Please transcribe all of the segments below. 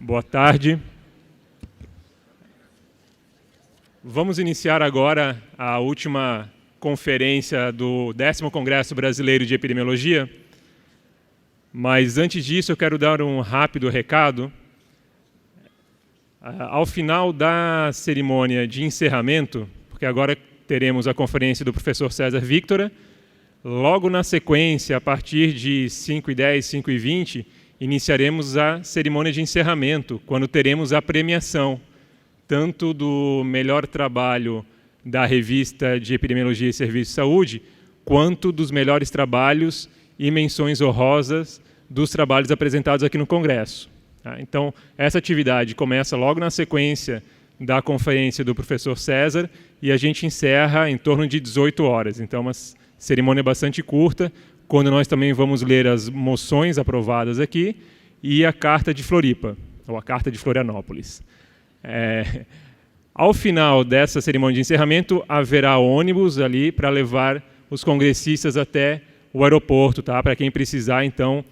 Boa tarde. Vamos iniciar agora a última conferência do 10º Congresso Brasileiro de Epidemiologia. Mas antes disso, eu quero dar um rápido recado. Ao final da cerimônia de encerramento, porque agora teremos a conferência do professor César Victora, logo na sequência, a partir de 5h10, 5h20, iniciaremos a cerimônia de encerramento, quando teremos a premiação, tanto do melhor trabalho da revista de Epidemiologia e Serviço de Saúde, quanto dos melhores trabalhos e menções honrosas dos trabalhos apresentados aqui no Congresso. Então, essa atividade começa logo na sequência da conferência do professor César e a gente encerra em torno de 18 horas. Então, uma cerimônia bastante curta, quando nós também vamos ler as moções aprovadas aqui e a Carta de Floripa, ou a Carta de Florianópolis. Ao final dessa cerimônia de encerramento, haverá ônibus ali para levar os congressistas até o aeroporto, tá? Para quem precisar, então,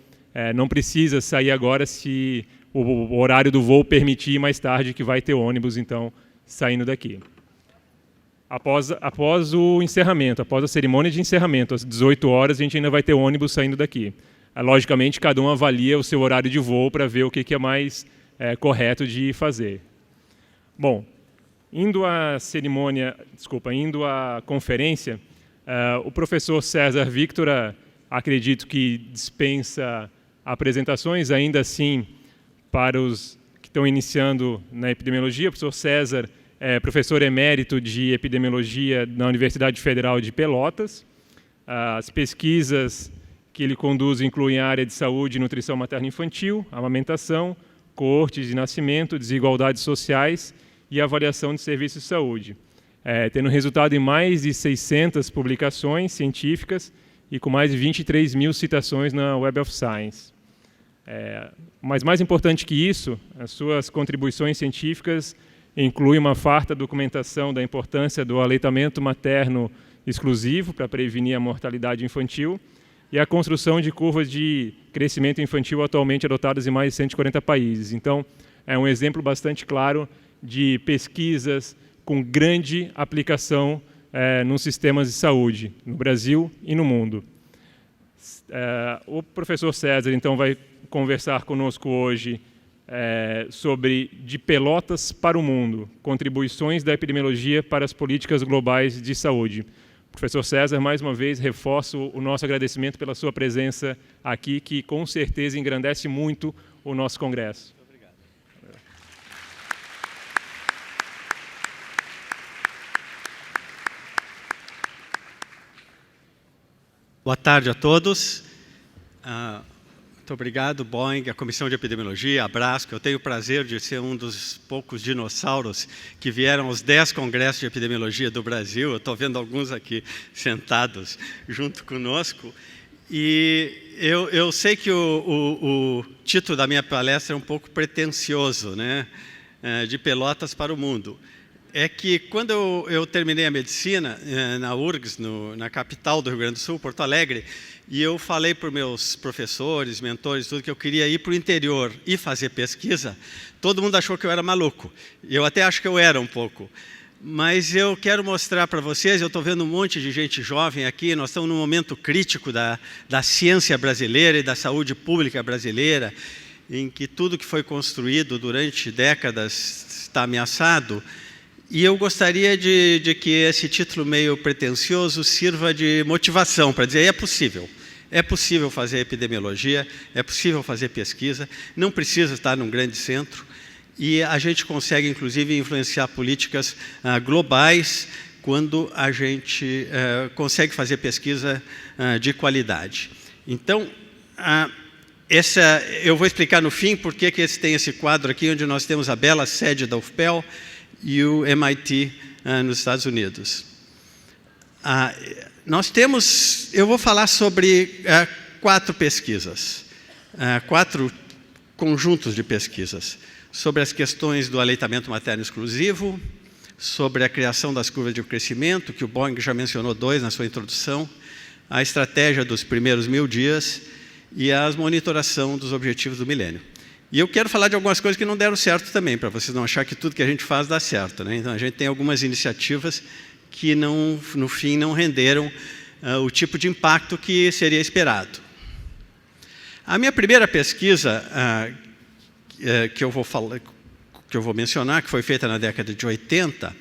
não precisa sair agora se o horário do voo permitir mais tarde, que vai ter ônibus, então, saindo daqui. Após o encerramento, após a cerimônia de encerramento, às 18 horas, a gente ainda vai ter ônibus saindo daqui. Logicamente, cada um avalia o seu horário de voo para ver o que é mais correto de fazer. Bom, indo à conferência, o professor César Victora, acredito que dispensa apresentações, ainda assim, para os que estão iniciando na epidemiologia. O professor César é professor emérito de epidemiologia na Universidade Federal de Pelotas. As pesquisas que ele conduz incluem a área de saúde e nutrição materno-infantil, amamentação, coortes de nascimento, desigualdades sociais e avaliação de serviços de saúde, tendo resultado em mais de 600 publicações científicas e com mais de 23 mil citações na Web of Science. Mas mais importante que isso, as suas contribuições científicas incluem uma farta documentação da importância do aleitamento materno exclusivo para prevenir a mortalidade infantil e a construção de curvas de crescimento infantil atualmente adotadas em mais de 140 países. Então, é um exemplo bastante claro de pesquisas com grande aplicação nos sistemas de saúde, no Brasil e no mundo. O professor César, então, vai conversar conosco hoje sobre De Pelotas para o Mundo, contribuições da epidemiologia para as políticas globais de saúde. Professor César, mais uma vez, reforço o nosso agradecimento pela sua presença aqui, que com certeza engrandece muito o nosso congresso. Muito obrigado. Boa tarde a todos. Muito obrigado, Boing, a Comissão de Epidemiologia, a Brasco. Eu tenho o prazer de ser um dos poucos dinossauros que vieram aos 10 congressos de epidemiologia do Brasil. Eu estou vendo alguns aqui sentados junto conosco. E eu sei que o título da minha palestra é um pouco pretensioso, né? De Pelotas para o Mundo. É que quando eu terminei a medicina na URGS, na capital do Rio Grande do Sul, Porto Alegre, e eu falei para os meus professores, mentores, tudo, que eu queria ir para o interior e fazer pesquisa, todo mundo achou que eu era maluco. Eu até acho que eu era um pouco. Mas eu quero mostrar para vocês, eu estou vendo um monte de gente jovem aqui, nós estamos num momento crítico da ciência brasileira e da saúde pública brasileira, em que tudo que foi construído durante décadas está ameaçado. E eu gostaria de que esse título meio pretensioso sirva de motivação para dizer: é possível fazer epidemiologia, é possível fazer pesquisa, não precisa estar num grande centro, e a gente consegue, inclusive, influenciar políticas globais quando a gente consegue fazer pesquisa de qualidade. Então, eu vou explicar no fim por que tem esse quadro aqui, onde nós temos a bela sede da UFPEL, e o MIT nos Estados Unidos. Eu vou falar sobre 4 pesquisas, 4 conjuntos de pesquisas, sobre as questões do aleitamento materno exclusivo, sobre a criação das curvas de crescimento, que o Boing já mencionou 2 na sua introdução, a estratégia dos primeiros 1000 dias e a monitoração dos objetivos do milênio. E eu quero falar de algumas coisas que não deram certo também, para vocês não acharem que tudo que a gente faz dá certo, né? Então, a gente tem algumas iniciativas que, no fim, não renderam o tipo de impacto que seria esperado. A minha primeira pesquisa que eu vou mencionar, que foi feita na década de 80,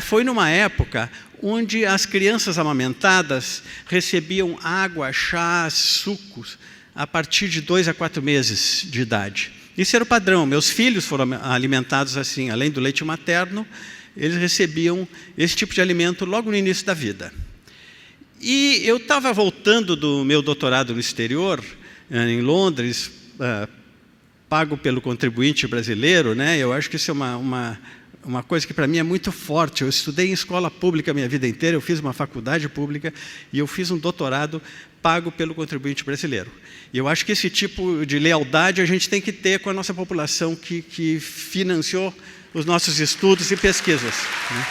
foi numa época onde as crianças amamentadas recebiam água, chás, sucos, a partir de 2 a 4 meses de idade. Isso era o padrão. Meus filhos foram alimentados assim, além do leite materno, eles recebiam esse tipo de alimento logo no início da vida. E eu estava voltando do meu doutorado no exterior, em Londres, pago pelo contribuinte brasileiro, né? Eu acho que isso é uma coisa que para mim é muito forte. Eu estudei em escola pública a minha vida inteira, eu fiz uma faculdade pública e eu fiz um doutorado pago pelo contribuinte brasileiro. E eu acho que esse tipo de lealdade a gente tem que ter com a nossa população que financiou os nossos estudos e pesquisas, né?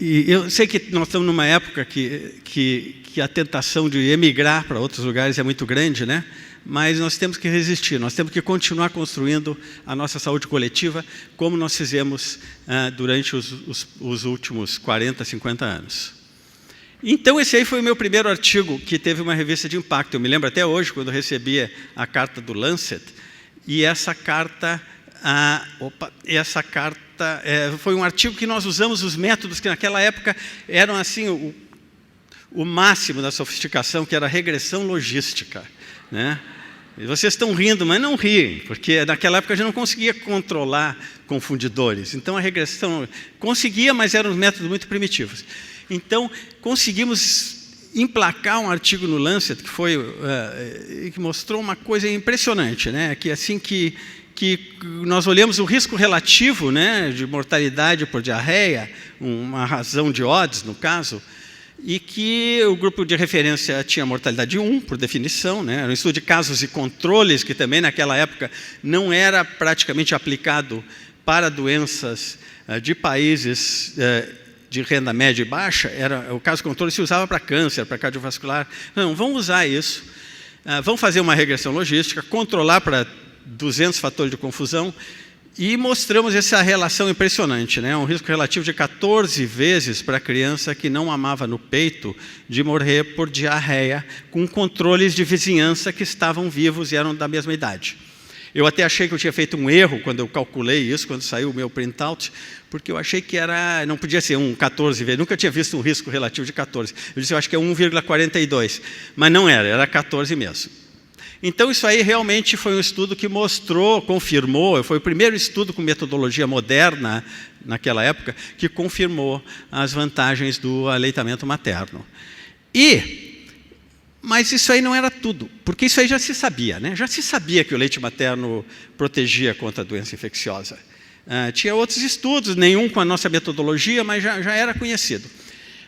E eu sei que nós estamos numa época que a tentação de emigrar para outros lugares é muito grande, né? Mas nós temos que resistir, nós temos que continuar construindo a nossa saúde coletiva, como nós fizemos durante os últimos 40, 50 anos. Então, esse aí foi o meu primeiro artigo que teve uma revista de impacto. Eu me lembro até hoje, quando eu recebi a carta do Lancet, e essa carta foi um artigo que nós usamos os métodos que naquela época eram assim o máximo da sofisticação, que era a regressão logística, né? E vocês estão rindo, mas não riem, porque naquela época a gente não conseguia controlar confundidores. Então a regressão conseguia, mas eram métodos muito primitivos. Então conseguimos emplacar um artigo no Lancet que mostrou uma coisa impressionante, né? Que assim que nós olhamos o risco relativo, né, de mortalidade por diarreia, uma razão de odds, no caso, e que o grupo de referência tinha mortalidade 1, por definição, né, era um estudo de casos e controles, que também naquela época não era praticamente aplicado para doenças de países de renda média e baixa. O caso controle se usava para câncer, para cardiovascular. Não, vamos usar isso, vamos fazer uma regressão logística, controlar para 200 fatores de confusão, e mostramos essa relação impressionante, né? Um risco relativo de 14 vezes para a criança que não mamava no peito de morrer por diarreia, com controles de vizinhança que estavam vivos e eram da mesma idade. Eu até achei que eu tinha feito um erro quando eu calculei isso, quando saiu o meu printout, porque eu achei que não podia ser 14 vezes, nunca tinha visto um risco relativo de 14. Eu disse, eu acho que é 1,42, mas não era 14 mesmo. Então, isso aí realmente foi um estudo que mostrou, confirmou, foi o primeiro estudo com metodologia moderna, naquela época, que confirmou as vantagens do aleitamento materno. Mas isso aí não era tudo, porque isso aí já se sabia, né? Já se sabia que o leite materno protegia contra a doença infecciosa. Tinha outros estudos, nenhum com a nossa metodologia, mas já era conhecido.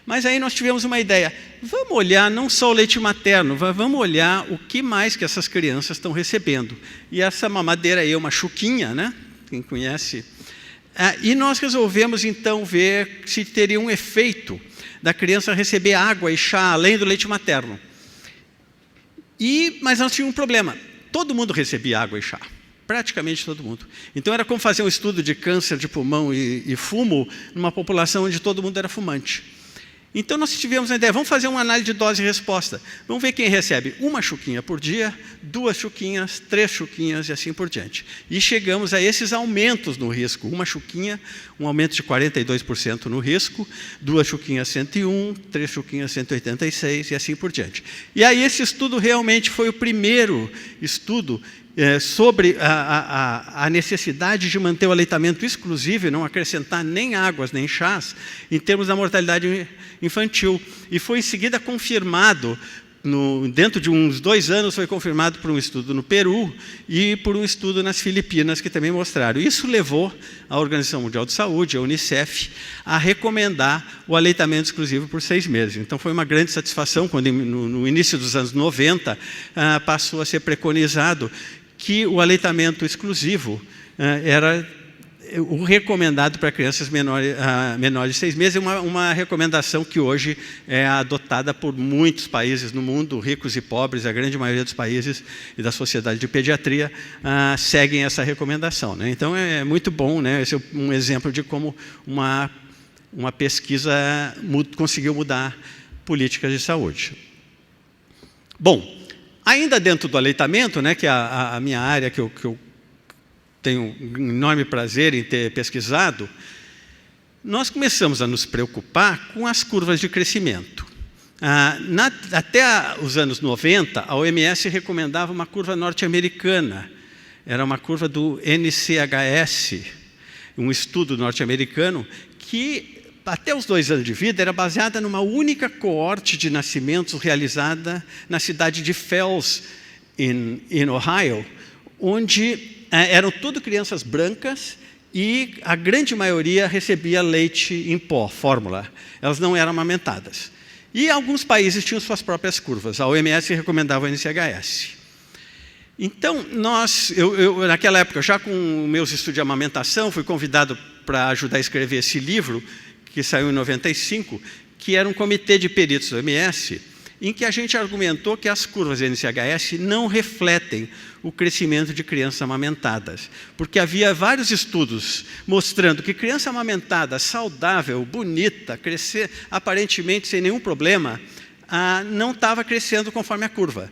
Mas aí nós tivemos uma ideia, vamos olhar não só o leite materno, vamos olhar o que mais que essas crianças estão recebendo. E essa mamadeira aí é uma chuquinha, né? Quem conhece. E nós resolvemos então ver se teria um efeito da criança receber água e chá além do leite materno. Mas nós tínhamos um problema, todo mundo recebia água e chá. Praticamente todo mundo. Então era como fazer um estudo de câncer de pulmão e fumo numa população onde todo mundo era fumante. Então nós tivemos a ideia, vamos fazer uma análise de dose e resposta. Vamos ver quem recebe uma chuquinha por dia, 2 chuquinhas, 3 chuquinhas e assim por diante. E chegamos a esses aumentos no risco. Uma chuquinha, um aumento de 42% no risco, 2 chuquinhas 101, 3 chuquinhas 186 e assim por diante. E aí esse estudo realmente foi o primeiro estudo sobre a necessidade de manter o aleitamento exclusivo e não acrescentar nem águas nem chás em termos da mortalidade infantil. E foi em seguida confirmado, dentro de uns 2 anos, foi confirmado por um estudo no Peru e por um estudo nas Filipinas, que também mostraram. Isso levou a Organização Mundial de Saúde, a Unicef, a recomendar o aleitamento exclusivo por 6 meses. Então foi uma grande satisfação quando, no início dos anos 90, passou a ser preconizado que o aleitamento exclusivo o recomendado para crianças menores de 6 meses é uma recomendação que hoje é adotada por muitos países no mundo, ricos e pobres, a grande maioria dos países e da sociedade de pediatria seguem essa recomendação, né? Então é muito bom, né? Esse é um exemplo de como uma pesquisa conseguiu mudar políticas de saúde. Bom, ainda dentro do aleitamento, né, que é a minha área que eu tenho um enorme prazer em ter pesquisado, nós começamos a nos preocupar com as curvas de crescimento. Até os anos 90, a OMS recomendava uma curva norte-americana. Era uma curva do NCHS, um estudo norte-americano que, até os 2 anos de vida, era baseada numa única coorte de nascimentos realizada na cidade de Fells, em Ohio, onde eram tudo crianças brancas e a grande maioria recebia leite em pó, fórmula. Elas não eram amamentadas. E alguns países tinham suas próprias curvas. A OMS recomendava o NCHS. Então, eu naquela época, já com meus estudos de amamentação, fui convidado para ajudar a escrever esse livro, que saiu em 95, que era um comitê de peritos da OMS, em que a gente argumentou que as curvas NCHS não refletem o crescimento de crianças amamentadas, porque havia vários estudos mostrando que criança amamentada, saudável, bonita, crescer aparentemente sem nenhum problema, não estava crescendo conforme a curva.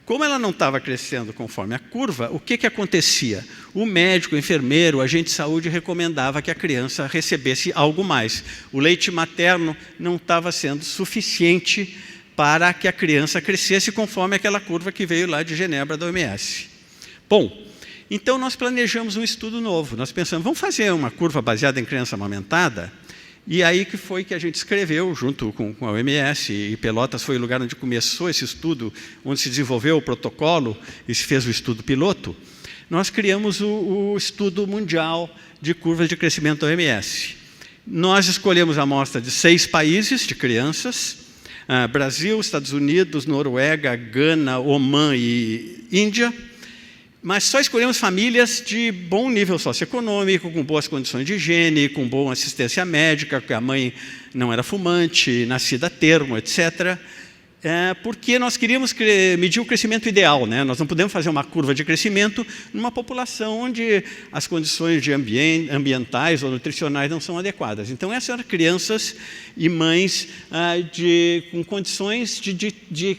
Como ela não estava crescendo conforme a curva, o que acontecia? O médico, o enfermeiro, o agente de saúde recomendava que a criança recebesse algo mais. O leite materno não estava sendo suficiente para que a criança crescesse conforme aquela curva que veio lá de Genebra da OMS. Bom, então nós planejamos um estudo novo. Nós pensamos, vamos fazer uma curva baseada em criança amamentada? E aí que foi que a gente escreveu, junto com a OMS, e Pelotas foi o lugar onde começou esse estudo, onde se desenvolveu o protocolo e se fez o estudo piloto. Nós criamos o estudo mundial de curvas de crescimento da OMS. Nós escolhemos a amostra de 6 países de crianças, Brasil, Estados Unidos, Noruega, Gana, Omã e Índia, mas só escolhemos famílias de bom nível socioeconômico, com boas condições de higiene, com boa assistência médica, que a mãe não era fumante, nascida a termo, etc., porque nós queríamos medir o crescimento ideal, né? Nós não podemos fazer uma curva de crescimento numa população onde as condições ambientais ou nutricionais não são adequadas. Então, essas eram crianças e mães com condições de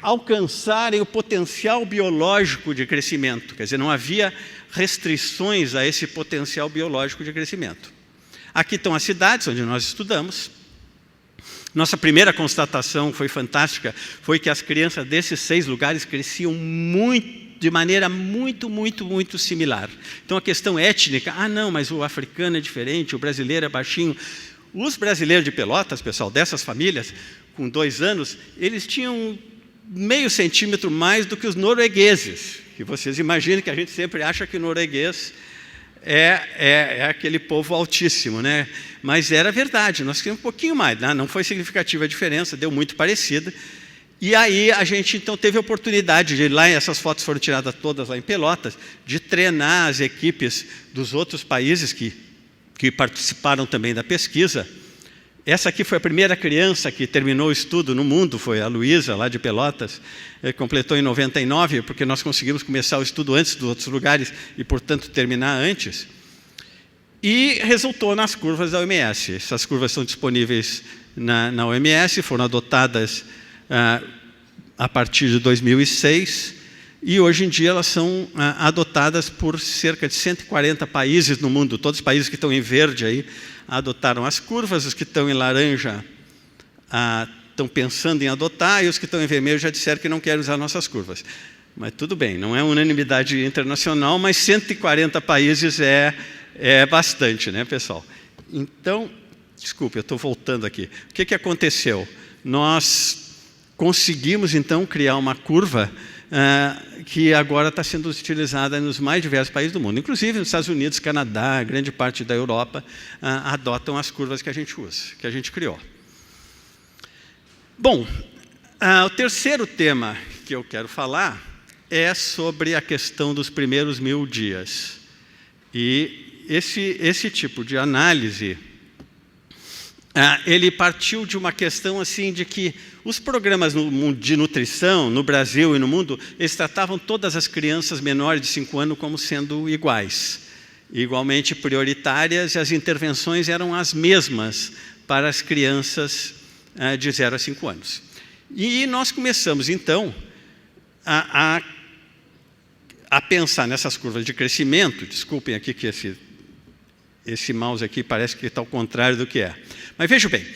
alcançarem o potencial biológico de crescimento. Quer dizer, não havia restrições a esse potencial biológico de crescimento. Aqui estão as cidades onde nós estudamos. Nossa primeira constatação foi fantástica, foi que as crianças desses 6 lugares cresciam de maneira muito similar. Então, a questão étnica, não, mas o africano é diferente, o brasileiro é baixinho. Os brasileiros de Pelotas, pessoal, dessas famílias, com 2 anos, eles tinham meio centímetro mais do que os noruegueses. Que vocês imaginem que a gente sempre acha que o norueguês é aquele povo altíssimo, né? Mas era verdade, nós tínhamos um pouquinho mais, né? Não foi significativa a diferença, deu muito parecida. E aí a gente então teve a oportunidade de ir lá, essas fotos foram tiradas todas lá em Pelotas, de treinar as equipes dos outros países que participaram também da pesquisa. Essa aqui foi a primeira criança que terminou o estudo no mundo, foi a Luísa, lá de Pelotas, completou em 99, porque nós conseguimos começar o estudo antes dos outros lugares e, portanto, terminar antes. E resultou nas curvas da OMS. Essas curvas são disponíveis na OMS, foram adotadas a partir de 2006, e hoje em dia elas são adotadas por cerca de 140 países no mundo. Todos os países que estão em verde aí adotaram as curvas, os que estão em laranja estão pensando em adotar, e os que estão em vermelho já disseram que não querem usar nossas curvas. Mas tudo bem, não é unanimidade internacional, mas 140 países é bastante, né, pessoal? Então, desculpe, eu estou voltando aqui. O que aconteceu? Nós conseguimos, então, criar uma curva que agora está sendo utilizada nos mais diversos países do mundo. Inclusive, nos Estados Unidos, Canadá, grande parte da Europa, adotam as curvas que a gente usa, que a gente criou. Bom, o terceiro tema que eu quero falar é sobre a questão dos primeiros 1000 dias. E esse tipo de análise, ele partiu de uma questão assim de que os programas de nutrição no Brasil e no mundo, eles tratavam todas as crianças menores de 5 anos como sendo iguais, igualmente prioritárias, e as intervenções eram as mesmas para as crianças de 0 a 5 anos. E nós começamos, então, a pensar nessas curvas de crescimento. Desculpem aqui que esse mouse aqui parece que está ao contrário do que é. Mas vejam bem,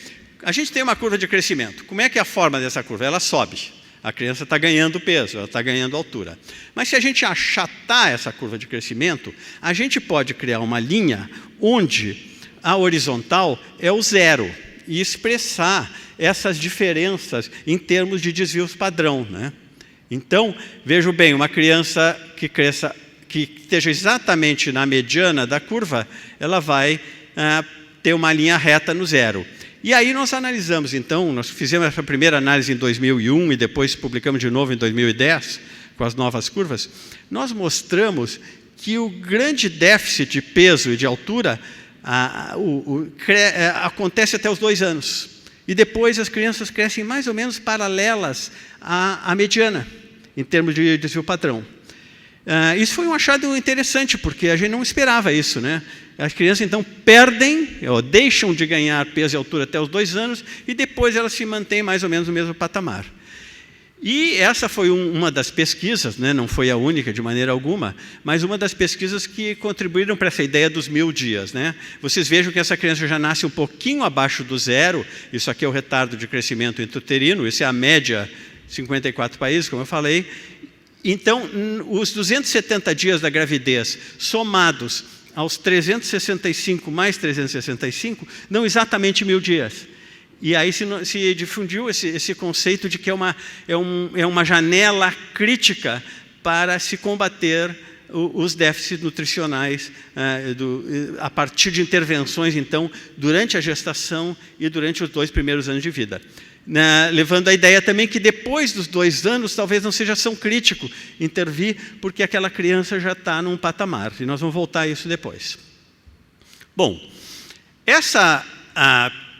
a gente tem uma curva de crescimento. Como é que é a forma dessa curva? Ela sobe. A criança está ganhando peso, ela está ganhando altura. Mas se a gente achatar essa curva de crescimento, a gente pode criar uma linha onde a horizontal é o 0 e expressar essas diferenças em termos de desvios padrão, né? Então, vejam bem, uma criança que esteja exatamente na mediana da curva, ela vai ter uma linha reta no 0. E aí nós analisamos, então, nós fizemos essa primeira análise em 2001 e depois publicamos de novo em 2010, com as novas curvas. Nós mostramos que o grande déficit de peso e de altura acontece até os 2 anos. E depois as crianças crescem mais ou menos paralelas à mediana, em termos de desvio padrão. Isso foi um achado interessante, porque a gente não esperava isso, né? As crianças, então, perdem, ou deixam de ganhar peso e altura até os 2 anos, e depois elas se mantêm mais ou menos no mesmo patamar. E essa foi uma das pesquisas, né? Não foi a única de maneira alguma, mas uma das pesquisas que contribuíram para essa ideia dos 1000 dias, né? Vocês vejam que essa criança já nasce um pouquinho abaixo do 0, isso aqui é o retardo de crescimento intrauterino, isso é a média, 54 países, como eu falei. Então, os 270 dias da gravidez, somados aos 365 mais 365, dão exatamente 1000 dias. E aí se difundiu esse conceito de que é uma janela crítica para se combater os déficits nutricionais a partir de intervenções, então, durante a gestação e durante os 2 primeiros anos de vida. Levando a ideia também que depois dos 2 anos talvez não seja tão crítico intervir, porque aquela criança já está num patamar, e nós vamos voltar a isso depois. Bom, essa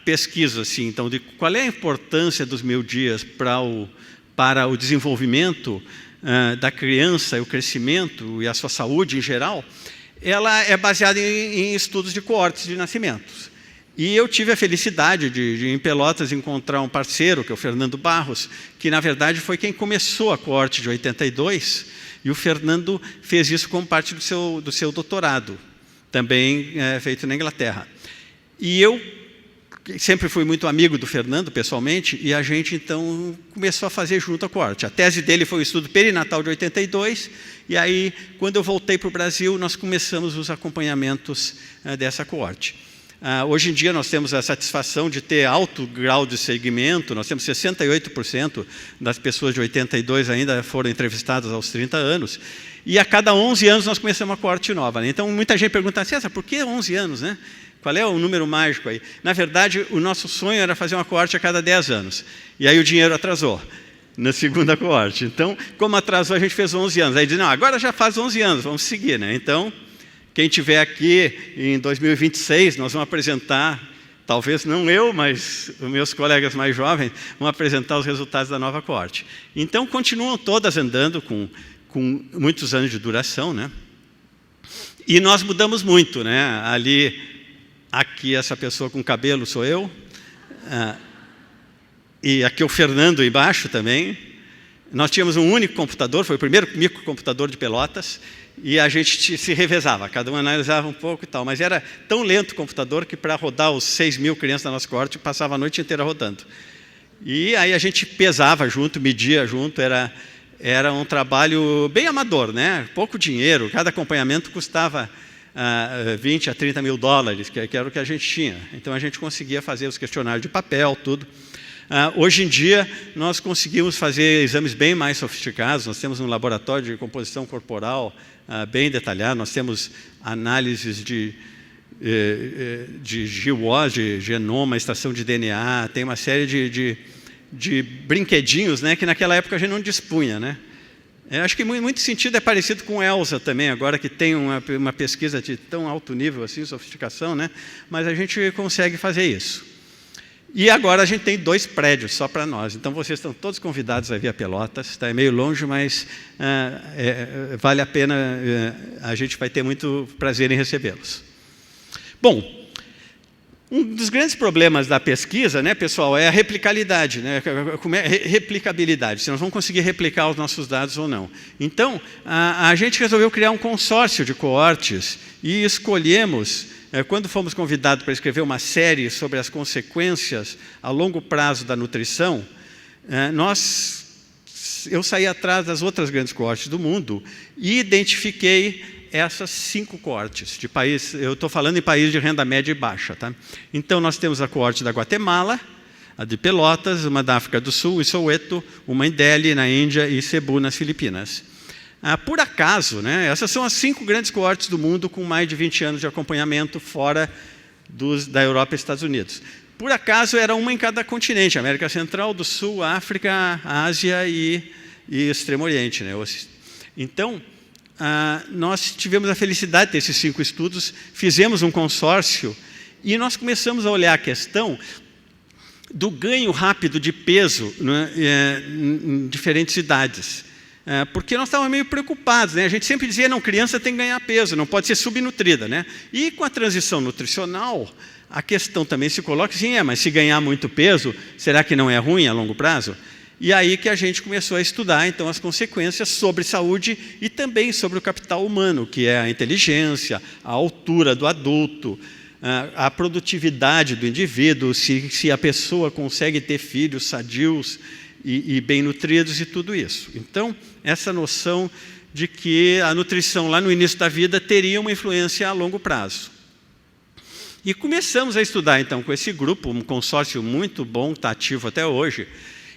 pesquisa, assim, então, de qual é a importância dos 1000 dias para o desenvolvimento da criança, o crescimento e a sua saúde em geral, ela é baseada em estudos de coortes de nascimentos. E eu tive a felicidade de em Pelotas, encontrar um parceiro, que é o Fernando Barros, que, na verdade, foi quem começou a coorte de 82, e o Fernando fez isso como parte do seu doutorado, também feito na Inglaterra. E eu sempre fui muito amigo do Fernando, pessoalmente, e a gente, então, começou a fazer junto a coorte. A tese dele foi o estudo perinatal de 82, e aí, quando eu voltei para o Brasil, nós começamos os acompanhamentos dessa coorte. Hoje em dia nós temos a satisfação de ter alto grau de segmento, nós temos 68% das pessoas de 82 ainda foram entrevistadas aos 30 anos, e a cada 11 anos nós começamos uma coorte nova, né? Então muita gente pergunta, César, por que 11 anos, né? Qual é o número mágico aí? Na verdade, o nosso sonho era fazer uma coorte a cada 10 anos, e aí o dinheiro atrasou na segunda coorte. Então, como atrasou, a gente fez 11 anos. Aí diz, não, agora já faz 11 anos, vamos seguir, né? Então, quem estiver aqui em 2026, nós vamos apresentar, talvez não eu, mas os meus colegas mais jovens, vão apresentar os resultados da nova coorte. Então, continuam todas andando com muitos anos de duração, né? E nós mudamos muito, né? Aqui essa pessoa com cabelo sou eu, e aqui o Fernando embaixo também. Nós tínhamos um único computador, foi o primeiro microcomputador de Pelotas, e a gente se revezava, cada um analisava um pouco e tal, mas era tão lento o computador que para rodar os 6.000 crianças da nossa coorte, passava a noite inteira rodando. E aí a gente pesava junto, media junto, era um trabalho bem amador, né? Pouco dinheiro, cada acompanhamento custava 20 a 30 mil dólares, que era o que a gente tinha. Então a gente conseguia fazer os questionários de papel, tudo. Hoje em dia, nós conseguimos fazer exames bem mais sofisticados, nós temos um laboratório de composição corporal bem detalhado, nós temos análises de GWAS, de genoma, extração de DNA, tem uma série de brinquedinhos, né, que naquela época a gente não dispunha, né? Acho que em muito sentido é parecido com ELSA também, agora que tem uma pesquisa de tão alto nível, assim, sofisticação, né? Mas a gente consegue fazer isso. E agora a gente tem 2 prédios só para nós, então vocês estão todos convidados a vir a Pelotas, está meio longe, mas vale a pena, a gente vai ter muito prazer em recebê-los. Bom, um dos grandes problemas da pesquisa, né, pessoal, é a replicabilidade, né? Replicabilidade, se nós vamos conseguir replicar os nossos dados ou não. Então, a gente resolveu criar um consórcio de coortes e escolhemos, quando fomos convidados para escrever uma série sobre as consequências a longo prazo da nutrição, eu saí atrás das outras grandes coortes do mundo e identifiquei essas 5 coortes de país. Eu estou falando em países de renda média e baixa, tá? Então nós temos a coorte da Guatemala, a de Pelotas, uma da África do Sul, em Soweto, uma em Delhi, na Índia, e Cebu, nas Filipinas. Por acaso, né, essas são as 5 grandes coortes do mundo com mais de 20 anos de acompanhamento fora da Europa e Estados Unidos. Por acaso era uma em cada continente, América Central, do Sul, África, Ásia e Extremo Oriente, né? Então, nós tivemos a felicidade de ter esses 5 estudos, fizemos um consórcio e nós começamos a olhar a questão do ganho rápido de peso, né, em diferentes idades. Porque nós estávamos meio preocupados, né? A gente sempre dizia, não, criança tem que ganhar peso, não pode ser subnutrida, né? E com a transição nutricional, a questão também se coloca assim, mas se ganhar muito peso, será que não é ruim a longo prazo? E aí que a gente começou a estudar, então, as consequências sobre saúde e também sobre o capital humano, que é a inteligência, a altura do adulto, a produtividade do indivíduo, se a pessoa consegue ter filhos sadios e bem nutridos e tudo isso. Então, essa noção de que a nutrição lá no início da vida teria uma influência a longo prazo. E começamos a estudar, então, com esse grupo, um consórcio muito bom, está ativo até hoje.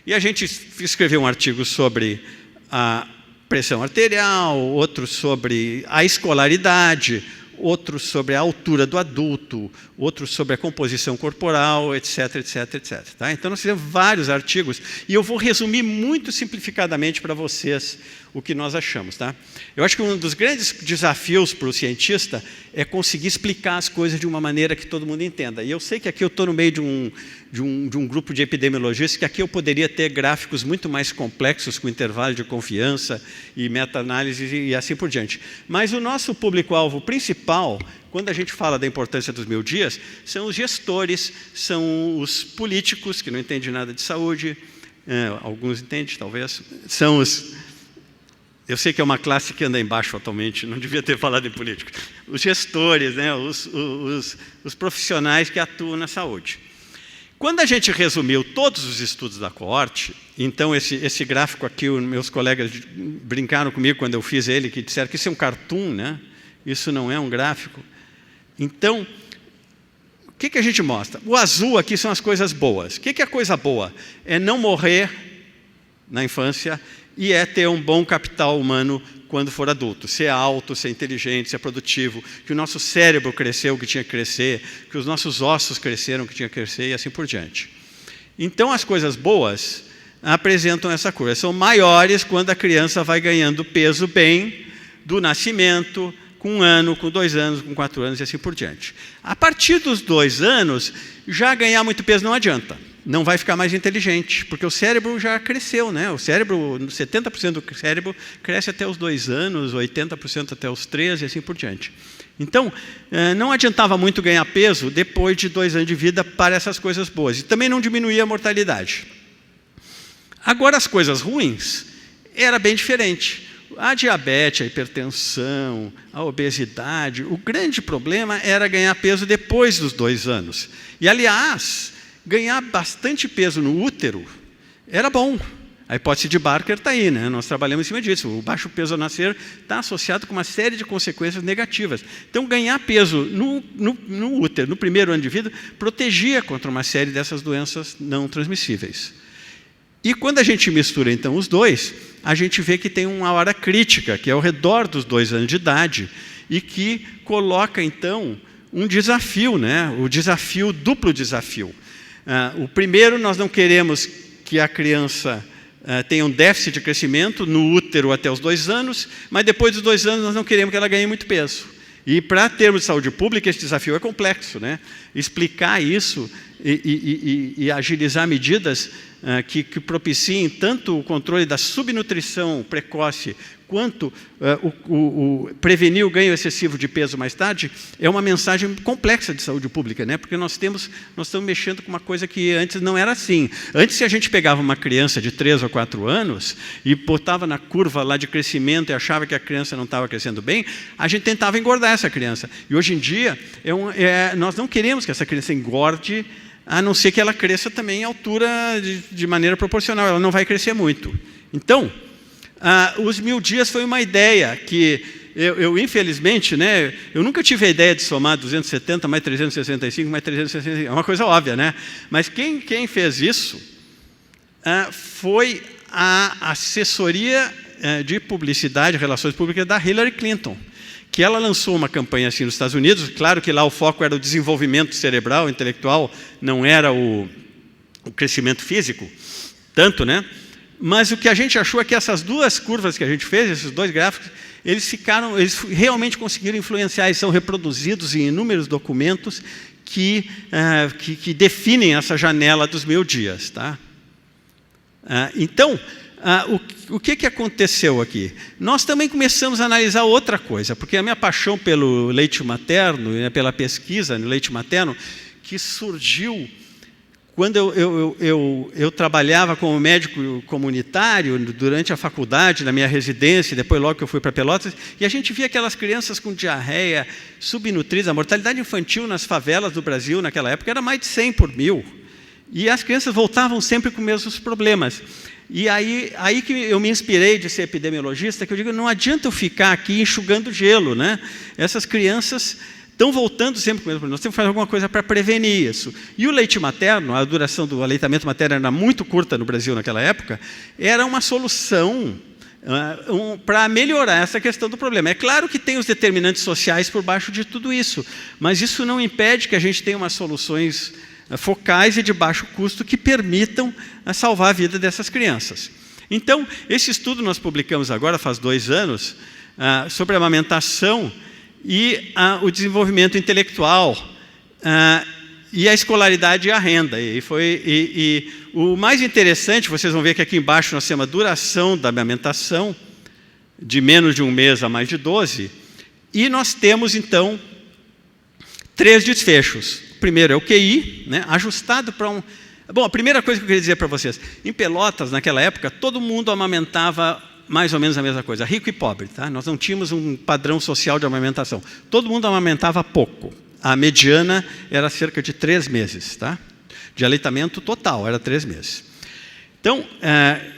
E a gente escreveu um artigo sobre a pressão arterial, outro sobre a escolaridade, outro sobre a altura do adulto, outro sobre a composição corporal, etc, etc, etc. Tá? Então, nós fizemos vários artigos e eu vou resumir muito simplificadamente para vocês o que nós achamos. Tá? Eu acho que um dos grandes desafios para o cientista é conseguir explicar as coisas de uma maneira que todo mundo entenda. E eu sei que aqui eu estou no meio de um grupo de epidemiologistas, que aqui eu poderia ter gráficos muito mais complexos, com intervalo de confiança e meta-análise e assim por diante. Mas o nosso público-alvo principal, quando a gente fala da importância dos 1000 dias, são os gestores, são os políticos, que não entendem nada de saúde, alguns entendem, talvez, são os... Eu sei que é uma classe que anda embaixo atualmente, não devia ter falado em política. Os gestores, né, os profissionais que atuam na saúde. Quando a gente resumiu todos os estudos da coorte, então esse gráfico aqui, os meus colegas brincaram comigo quando eu fiz ele, que disseram que isso é um cartoon, né? Isso não é um gráfico. Então, o que a gente mostra? O azul aqui são as coisas boas. O que é coisa boa? É não morrer na infância e é ter um bom capital humano quando for adulto, ser alto, ser inteligente, ser produtivo, que o nosso cérebro cresceu o que tinha que crescer, que os nossos ossos cresceram o que tinha que crescer e assim por diante. Então, as coisas boas apresentam essa curva. São maiores quando a criança vai ganhando peso bem do nascimento, com 1 ano, com 2 anos, com 4 anos e assim por diante. A partir dos 2 anos, já ganhar muito peso não adianta. Não vai ficar mais inteligente, porque o cérebro já cresceu, né? O cérebro, 70% do cérebro cresce até os 2 anos, 80% até os 3 e assim por diante. Então, não adiantava muito ganhar peso depois de 2 anos de vida para essas coisas boas. E também não diminuía a mortalidade. Agora, as coisas ruins, era bem diferente. A diabetes, a hipertensão, a obesidade, o grande problema era ganhar peso depois dos 2 anos. E, aliás, ganhar bastante peso no útero era bom. A hipótese de Barker está aí, né? Nós trabalhamos em cima disso. O baixo peso ao nascer está associado com uma série de consequências negativas. Então, ganhar peso no útero, no primeiro ano de vida, protegia contra uma série dessas doenças não transmissíveis. E quando a gente mistura, então, os dois, a gente vê que tem uma hora crítica, que é ao redor dos 2 anos de idade, e que coloca, então, um desafio, né? O duplo desafio. O primeiro, nós não queremos que a criança tem um déficit de crescimento no útero até os 2 anos, mas depois dos 2 anos nós não queremos que ela ganhe muito peso. E para termos de saúde pública, esse desafio é complexo, né? Explicar isso e agilizar medidas que propiciem tanto o controle da subnutrição precoce quanto prevenir o ganho excessivo de peso mais tarde, é uma mensagem complexa de saúde pública, né? Porque nós estamos mexendo com uma coisa que antes não era assim. Antes, se a gente pegava uma criança de 3 ou 4 anos e botava na curva lá de crescimento e achava que a criança não estava crescendo bem, a gente tentava engordar essa criança. E hoje em dia, nós não queremos que essa criança engorde, a não ser que ela cresça também em altura de maneira proporcional. Ela não vai crescer muito. Então, os 1000 dias foi uma ideia que eu infelizmente, né, eu nunca tive a ideia de somar 270 mais 365 mais 365, é uma coisa óbvia, né? Mas quem fez isso foi a assessoria de publicidade e relações públicas da Hillary Clinton, que ela lançou uma campanha assim nos Estados Unidos. Claro que lá o foco era o desenvolvimento cerebral, intelectual, não era o crescimento físico, tanto, né? Mas o que a gente achou é que essas 2 curvas que a gente fez, esses 2 gráficos, eles realmente conseguiram influenciar e são reproduzidos em inúmeros documentos que definem essa janela dos 1000 dias. Tá? Então, o que aconteceu aqui? Nós também começamos a analisar outra coisa, porque a minha paixão pelo leite materno, pela pesquisa no leite materno, que surgiu quando eu trabalhava como médico comunitário durante a faculdade, na minha residência, depois logo que eu fui para Pelotas, e a gente via aquelas crianças com diarreia, subnutridas. A mortalidade infantil nas favelas do Brasil naquela época era mais de 100 por 1000. E as crianças voltavam sempre com os mesmos problemas. E aí que eu me inspirei de ser epidemiologista, que eu digo, não adianta eu ficar aqui enxugando gelo, né? Essas crianças estão voltando sempre com o mesmo problema. Nós temos que fazer alguma coisa para prevenir isso. E o leite materno, a duração do aleitamento materno era muito curta no Brasil naquela época, era uma solução para melhorar essa questão do problema. É claro que tem os determinantes sociais por baixo de tudo isso, mas isso não impede que a gente tenha umas soluções focais e de baixo custo que permitam salvar a vida dessas crianças. Então, esse estudo nós publicamos agora, faz 2 anos, sobre a amamentação e o desenvolvimento intelectual, e a escolaridade e a renda. E o mais interessante, vocês vão ver que aqui embaixo nós temos a duração da amamentação, de menos de 1 mês a mais de 12, e nós temos, então, 3 desfechos. O primeiro é o QI, né, ajustado para um... Bom, a primeira coisa que eu queria dizer para vocês, em Pelotas, naquela época, todo mundo amamentava mais ou menos a mesma coisa, rico e pobre. Tá? Nós não tínhamos um padrão social de amamentação. Todo mundo amamentava pouco. A mediana era cerca de 3 meses. Tá? De aleitamento total, era 3 meses. Então,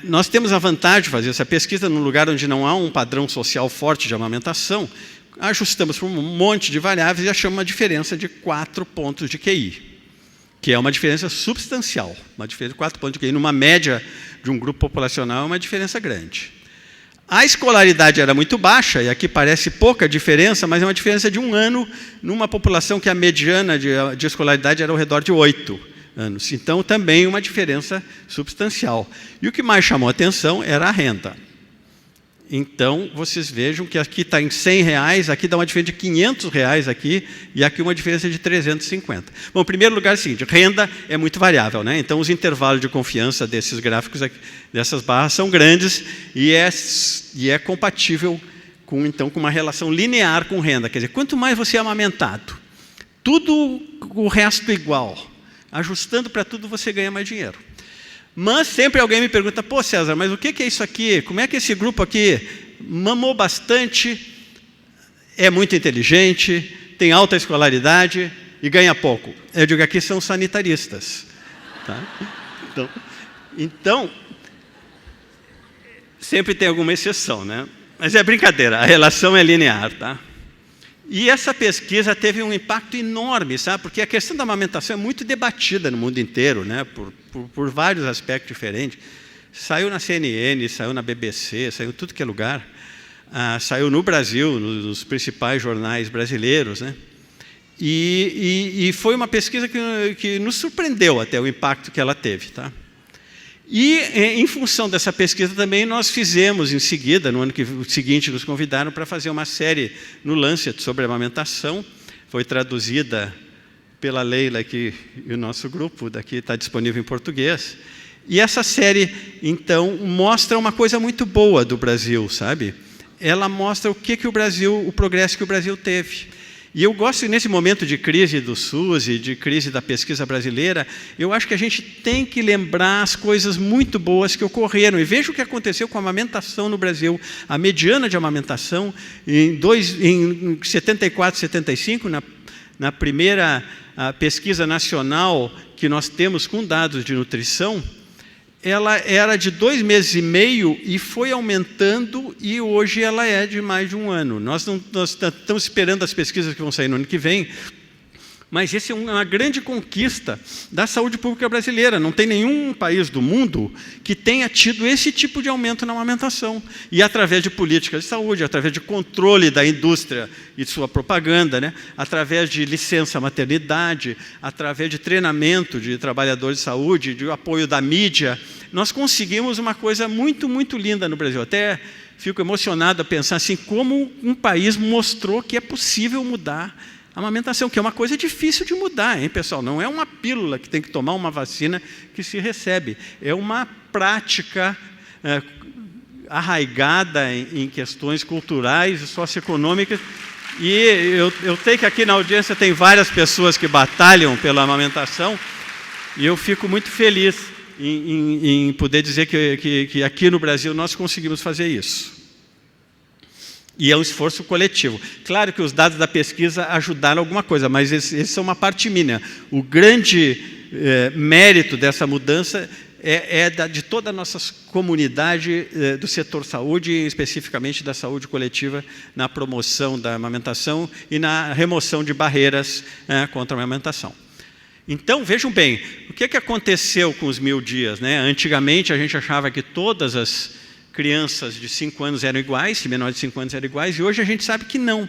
nós temos a vantagem de fazer essa pesquisa num lugar onde não há um padrão social forte de amamentação. Ajustamos para um monte de variáveis e achamos uma diferença de 4 pontos de QI, que é uma diferença substancial. Uma diferença de 4 pontos de QI, numa média de um grupo populacional, é uma diferença grande. A escolaridade era muito baixa, e aqui parece pouca diferença, mas é uma diferença de 1 ano numa população que a mediana de escolaridade era ao redor de 8 anos. Então, também uma diferença substancial. E o que mais chamou a atenção era a renda. Então, vocês vejam que aqui está em R$100, aqui dá uma diferença de R$500 aqui, e aqui uma diferença de 350. Bom, em primeiro lugar é o seguinte, renda é muito variável, né? Então, os intervalos de confiança desses gráficos, aqui, dessas barras, são grandes, e é compatível com uma relação linear com renda. Quer dizer, quanto mais você é amamentado, tudo o resto igual, ajustando para tudo, você ganha mais dinheiro. Mas sempre alguém me pergunta, pô César, mas o que é isso aqui? Como é que esse grupo aqui mamou bastante, é muito inteligente, tem alta escolaridade e ganha pouco? Eu digo, aqui são sanitaristas. Tá? Então, sempre tem alguma exceção, né? Mas é brincadeira, a relação é linear, tá? E essa pesquisa teve um impacto enorme, sabe? Porque a questão da amamentação é muito debatida no mundo inteiro, né? Por vários aspectos diferentes. Saiu na CNN, saiu na BBC, saiu em tudo que é lugar. Saiu no Brasil, nos principais jornais brasileiros, né? E foi uma pesquisa que nos surpreendeu até o impacto que ela teve, tá? E, em função dessa pesquisa também, nós fizemos em seguida, no ano seguinte, nos convidaram para fazer uma série no Lancet sobre amamentação. Foi traduzida pela Leila aqui, e o nosso grupo daqui está disponível em português. E essa série, então, mostra uma coisa muito boa do Brasil, sabe? Ela mostra o progresso que o Brasil teve. E eu gosto, nesse momento de crise do SUS e de crise da pesquisa brasileira, eu acho que a gente tem que lembrar as coisas muito boas que ocorreram. E veja o que aconteceu com a amamentação no Brasil. A mediana de amamentação, em 74, 75, na primeira pesquisa nacional que nós temos com dados de nutrição, ela era de 2 meses e meio e foi aumentando, e hoje ela é de mais de 1 ano. Nós estamos esperando as pesquisas que vão sair no ano que vem, mas essa é uma grande conquista da saúde pública brasileira. Não tem nenhum país do mundo que tenha tido esse tipo de aumento na amamentação. E através de políticas de saúde, através de controle da indústria e de sua propaganda, né? Através de licença maternidade, através de treinamento de trabalhadores de saúde, de apoio da mídia, nós conseguimos uma coisa muito, muito linda no Brasil. Até fico emocionado a pensar assim, como um país mostrou que é possível mudar a amamentação, que é uma coisa difícil de mudar, hein, pessoal? Não é uma pílula que tem que tomar, uma vacina que se recebe. É uma prática arraigada em questões culturais e socioeconômicas. E eu sei que aqui na audiência tem várias pessoas que batalham pela amamentação, e eu fico muito feliz em poder dizer que aqui no Brasil nós conseguimos fazer isso. E é um esforço coletivo. Claro que os dados da pesquisa ajudaram alguma coisa, mas esses são uma parte mínima. O grande mérito dessa mudança é de toda a nossa comunidade do setor saúde, especificamente da saúde coletiva, na promoção da amamentação e na remoção de barreiras contra a amamentação. Então, vejam bem, o que aconteceu com os 1000 dias, né? Antigamente, a gente achava que todas as crianças de 5 anos eram iguais, de menores de 5 anos eram iguais, e hoje a gente sabe que não,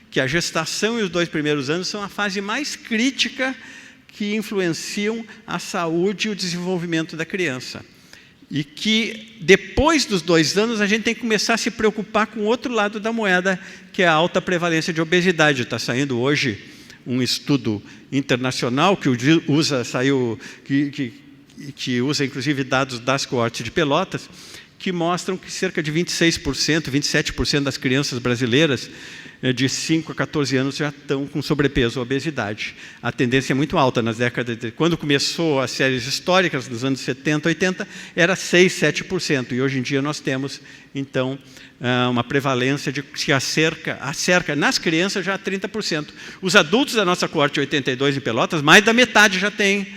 que a gestação e os 2 primeiros anos são a fase mais crítica que influenciam a saúde e o desenvolvimento da criança. E que depois dos 2 anos a gente tem que começar a se preocupar com o outro lado da moeda, que é a alta prevalência de obesidade. Está saindo hoje um estudo internacional que usa inclusive dados das coortes de Pelotas, que mostram que cerca de 26%, 27% das crianças brasileiras de 5 a 14 anos já estão com sobrepeso ou obesidade. A tendência é muito alta nas décadas quando começou as séries históricas, nos anos 70, 80, era 6, 7%. E hoje em dia nós temos, então, uma prevalência de que acerca nas crianças já 30%. Os adultos da nossa coorte 82 em Pelotas, mais da metade já tem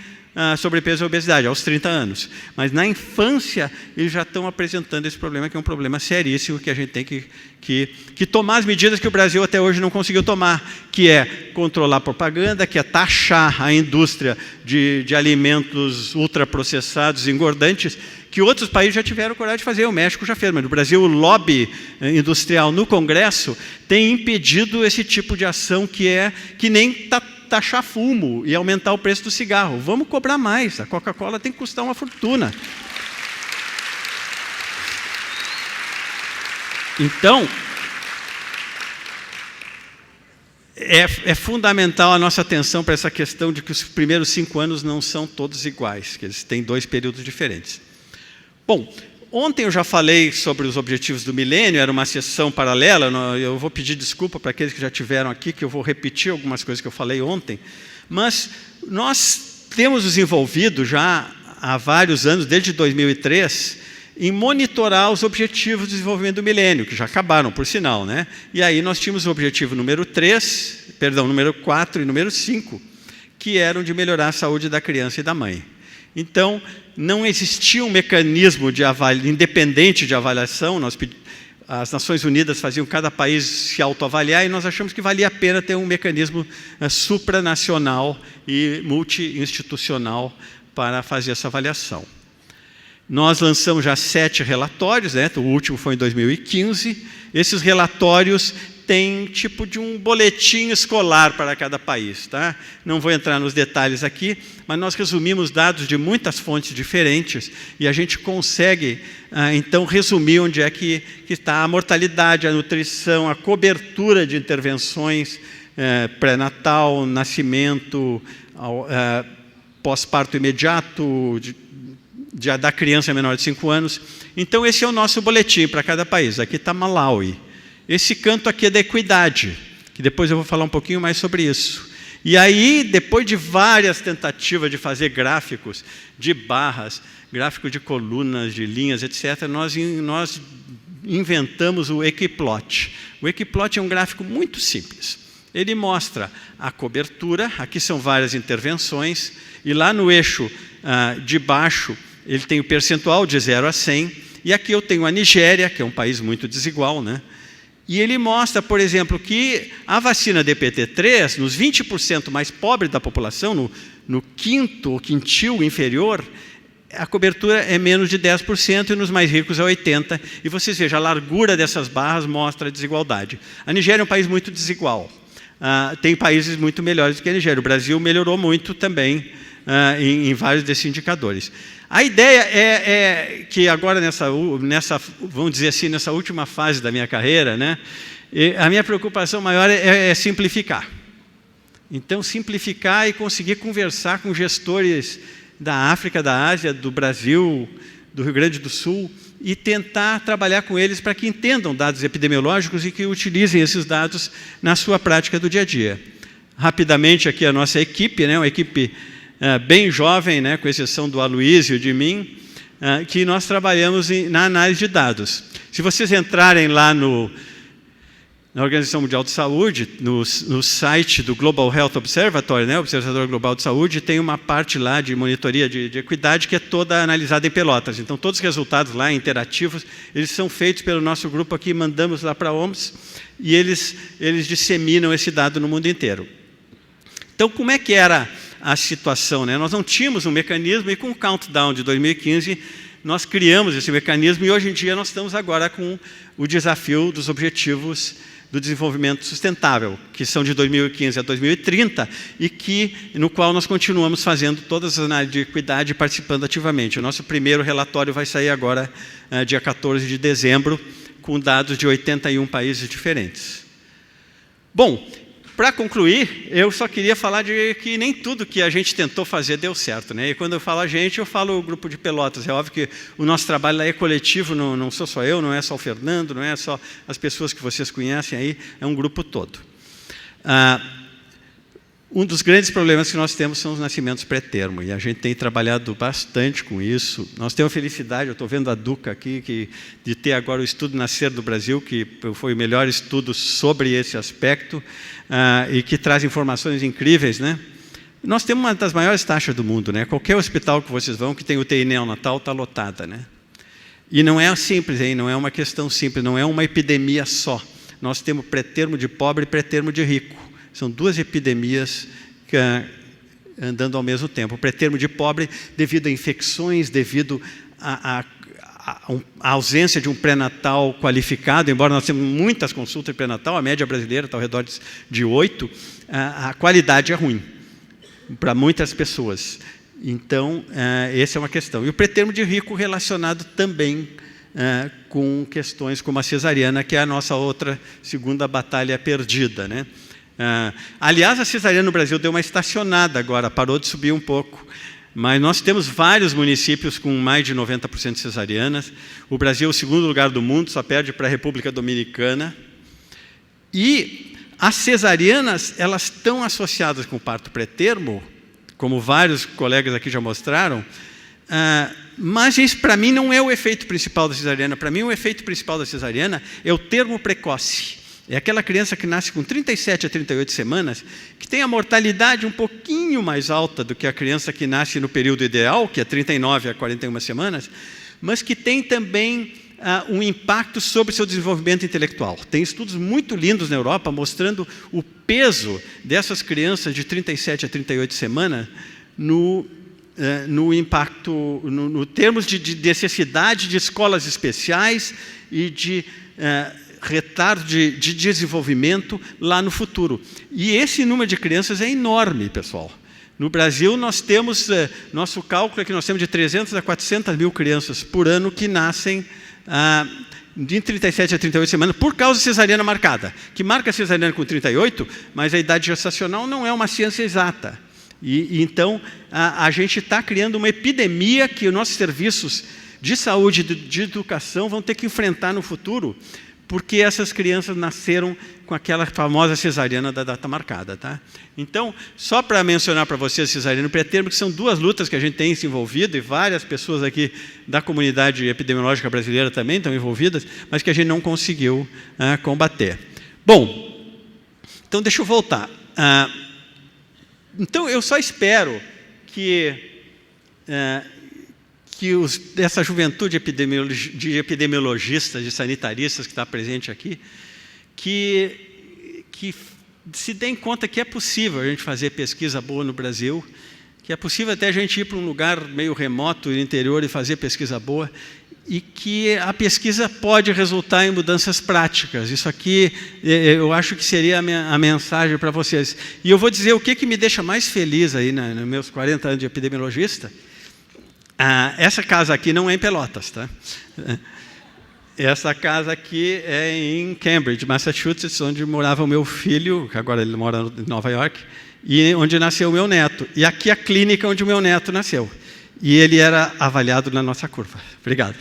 sobrepeso e obesidade, aos 30 anos. Mas na infância, eles já estão apresentando esse problema, que é um problema seríssimo, que a gente tem que tomar as medidas que o Brasil até hoje não conseguiu tomar, que é controlar a propaganda, que é taxar a indústria de alimentos ultraprocessados, engordantes, que outros países já tiveram coragem de fazer. O México já fez, mas no Brasil o lobby industrial no Congresso tem impedido esse tipo de ação, que nem taxar fumo e aumentar o preço do cigarro. Vamos cobrar mais. A Coca-Cola tem que custar uma fortuna. Então, é fundamental a nossa atenção para essa questão de que os primeiros 5 anos não são todos iguais, que eles têm 2 períodos diferentes. Bom, ontem eu já falei sobre os objetivos do milênio, era uma sessão paralela. Eu vou pedir desculpa para aqueles que já estiveram aqui, que eu vou repetir algumas coisas que eu falei ontem, mas nós temos nos envolvido já há vários anos, desde 2003, em monitorar os objetivos de desenvolvimento do milênio, que já acabaram, por sinal, né? E aí nós tínhamos o objetivo número 4 e número 5, que eram de melhorar a saúde da criança e da mãe. Então, não existia um mecanismo independente de avaliação. As Nações Unidas faziam cada país se autoavaliar, e nós achamos que valia a pena ter um mecanismo supranacional e multi-institucional para fazer essa avaliação. Nós lançamos já 7 relatórios, né? O último foi em 2015. Esses relatórios tem tipo de um boletim escolar para cada país, tá? Não vou entrar nos detalhes aqui, mas nós resumimos dados de muitas fontes diferentes e a gente consegue, então, resumir onde é que está a mortalidade, a nutrição, a cobertura de intervenções pré-natal, nascimento, pós-parto imediato, da criança menor de 5 anos. Então, esse é o nosso boletim para cada país. Aqui está Malawi. Esse canto aqui é da equidade, que depois eu vou falar um pouquinho mais sobre isso. E aí, depois de várias tentativas de fazer gráficos de barras, gráfico de colunas, de linhas, etc., nós inventamos o Equiplot. O Equiplot é um gráfico muito simples. Ele mostra a cobertura, aqui são várias intervenções, e lá no eixo de baixo, ele tem o percentual de 0 a 100, e aqui eu tenho a Nigéria, que é um país muito desigual, né? E ele mostra, por exemplo, que a vacina DPT-3, nos 20% mais pobres da população, no quinto ou quintil inferior, a cobertura é menos de 10% e nos mais ricos é 80%. E vocês vejam, a largura dessas barras mostra a desigualdade. A Nigéria é um país muito desigual. Tem países muito melhores do que a Nigéria. O Brasil melhorou muito também em vários desses indicadores. A ideia é que agora, vamos dizer assim, nessa última fase da minha carreira, né, a minha preocupação maior é simplificar. Então, simplificar e conseguir conversar com gestores da África, da Ásia, do Brasil, do Rio Grande do Sul, e tentar trabalhar com eles para que entendam dados epidemiológicos e que utilizem esses dados na sua prática do dia a dia. Rapidamente, aqui a nossa equipe, né, uma equipe bem jovem, né, com exceção do Aloysio e de mim, que nós trabalhamos na análise de dados. Se vocês entrarem lá na Organização Mundial de Saúde, no site do Global Health Observatory, né, Observatório Global de Saúde, tem uma parte lá de monitoria de equidade que é toda analisada em pelotas. Então, todos os resultados lá, interativos, eles são feitos pelo nosso grupo aqui, mandamos lá para a OMS, e eles disseminam esse dado no mundo inteiro. Então, como é que era a situação, né? Nós não tínhamos um mecanismo, e com o Countdown de 2015, nós criamos esse mecanismo, e hoje em dia nós estamos agora com o desafio dos Objetivos do Desenvolvimento Sustentável, que são de 2015 a 2030, e no qual nós continuamos fazendo todas as análises de equidade e participando ativamente. O nosso primeiro relatório vai sair agora, dia 14 de dezembro, com dados de 81 países diferentes. Bom, para concluir, eu só queria falar de que nem tudo que a gente tentou fazer deu certo, né? E quando eu falo a gente, eu falo o grupo de Pelotas. É óbvio que o nosso trabalho lá é coletivo, não sou só eu, não é só o Fernando, não é só as pessoas que vocês conhecem aí, é um grupo todo. Um dos grandes problemas que nós temos são os nascimentos pré-termo, e a gente tem trabalhado bastante com isso. Nós temos a felicidade, eu estou vendo a Duca aqui, de ter agora o estudo Nascer do Brasil, que foi o melhor estudo sobre esse aspecto, e que traz informações incríveis, né? Nós temos uma das maiores taxas do mundo, né? Qualquer hospital que vocês vão, que tem UTI neonatal, está lotada, né? E não é simples, hein? Não é uma questão simples, não é uma epidemia só. Nós temos pré-termo de pobre e pré-termo de rico. São duas epidemias andando ao mesmo tempo. O pré-termo de pobre devido a infecções, devido à ausência de um pré-natal qualificado, embora nós temos muitas consultas de pré-natal, a média brasileira está ao redor de 8, a qualidade é ruim para muitas pessoas. Então, essa é uma questão. E o pré-termo de rico relacionado também com questões como a cesariana, que é a nossa outra segunda batalha perdida, né? Aliás, a cesariana no Brasil deu uma estacionada agora, parou de subir um pouco, mas nós temos vários municípios com mais de 90% de cesarianas. O Brasil é o segundo lugar do mundo, só perde para a República Dominicana. E as cesarianas, elas estão associadas com o parto pré-termo, como vários colegas aqui já mostraram, mas isso para mim não é o efeito principal da cesariana. Para mim o efeito principal da cesariana é o termo precoce. É aquela criança que nasce com 37 a 38 semanas, que tem a mortalidade um pouquinho mais alta do que a criança que nasce no período ideal, que é 39 a 41 semanas, mas que tem também um impacto sobre seu desenvolvimento intelectual. Tem estudos muito lindos na Europa mostrando o peso dessas crianças de 37 a 38 semanas no impacto, no termos de necessidade de escolas especiais e de retardo de desenvolvimento lá no futuro. E esse número de crianças é enorme, pessoal. No Brasil, nós temos, nosso cálculo é que nós temos de 300 a 400 mil crianças por ano que nascem de 37 a 38 semanas, por causa de cesariana marcada, que marca a cesariana com 38, mas a idade gestacional não é uma ciência exata. E então, a gente está criando uma epidemia que os nossos serviços de saúde e de educação vão ter que enfrentar no futuro, porque essas crianças nasceram com aquela famosa cesariana da data marcada. Tá? Então, só para mencionar para vocês a cesariana pré-termo, que são duas lutas que a gente tem se envolvido, e várias pessoas aqui da comunidade epidemiológica brasileira também estão envolvidas, mas que a gente não conseguiu combater. Bom, então deixa eu voltar. Então, eu só espero que essa juventude de epidemiologistas, de sanitaristas que está presente aqui, que se deem conta que é possível a gente fazer pesquisa boa no Brasil, que é possível até a gente ir para um lugar meio remoto, no interior, e fazer pesquisa boa, e que a pesquisa pode resultar em mudanças práticas. Isso aqui, eu acho que seria a mensagem para vocês. E eu vou dizer o que me deixa mais feliz aí, nos meus 40 anos de epidemiologista. Essa casa aqui não é em Pelotas, tá? Essa casa aqui é em Cambridge, Massachusetts, onde morava o meu filho, que agora ele mora em Nova York, e onde nasceu o meu neto. E aqui é a clínica onde o meu neto nasceu. E ele era avaliado na nossa curva. Obrigado.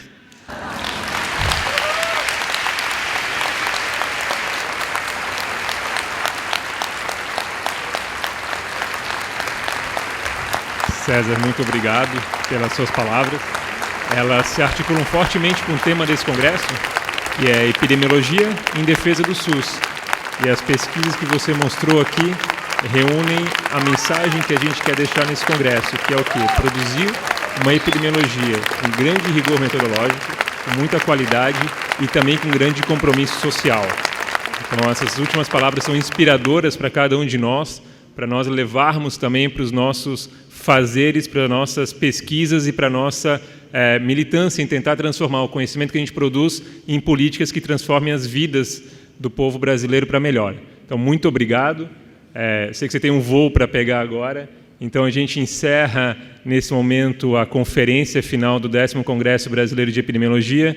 César, muito obrigado pelas suas palavras. Elas se articulam fortemente com o tema desse congresso, que é epidemiologia em defesa do SUS. E as pesquisas que você mostrou aqui reúnem a mensagem que a gente quer deixar nesse congresso, que é o quê? Produzir uma epidemiologia com grande rigor metodológico, com muita qualidade e também com grande compromisso social. Então, essas últimas palavras são inspiradoras para cada um de nós, para nós levarmos também para os nossos fazeres, para nossas pesquisas e para a nossa militância em tentar transformar o conhecimento que a gente produz em políticas que transformem as vidas do povo brasileiro para melhor. Então, muito obrigado. Sei que você tem um voo para pegar agora, então a gente encerra nesse momento a conferência final do 10º Congresso Brasileiro de Epidemiologia.